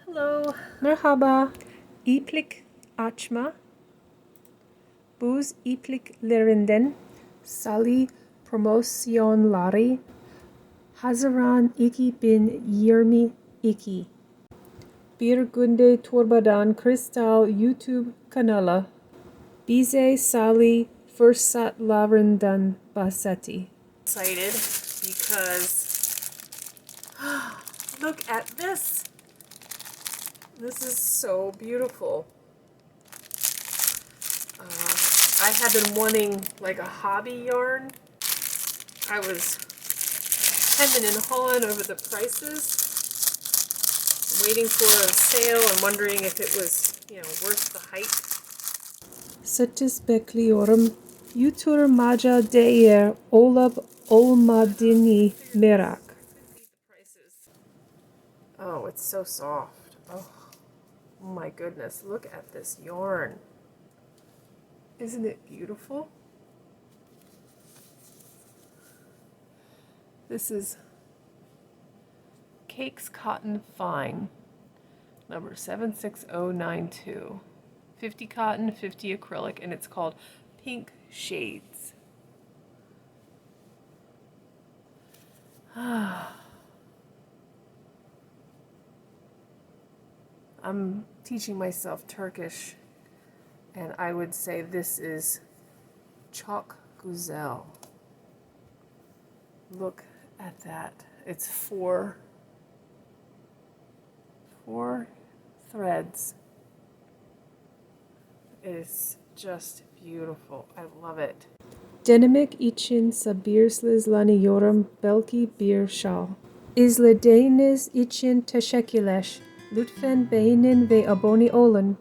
Hello. Merhaba. İplik açma. Buz ipliklerinden Sally promosyonları Haziran 2022. Bir günde torbadan kristal YouTube kanalı. Bize Sally fırsatlarından bahsetti. Excited because look at this. This is so beautiful. I have been wanting like a hobby yarn. I was hemming and hawing over the prices, waiting for a sale and wondering if it was, worth the hype. Satış bekliyorum. Yuturmaca değer olup olmadığını merak. Oh, it's so soft. Oh my goodness, look at this yarn. Isn't it beautiful? This is Cakes Cotton Fine, number 76092. 50 cotton, 50 acrylic, and it's called Pink Shades. I'm teaching myself Turkish, and I would say this is çok güzel. Look at that. It's four threads. It is just beautiful. I love it. Denemek için sabırsızlanıyorum, belki bir şal. İzlediğiniz için teşekkürler. Lütfen beğenin ve abone olun.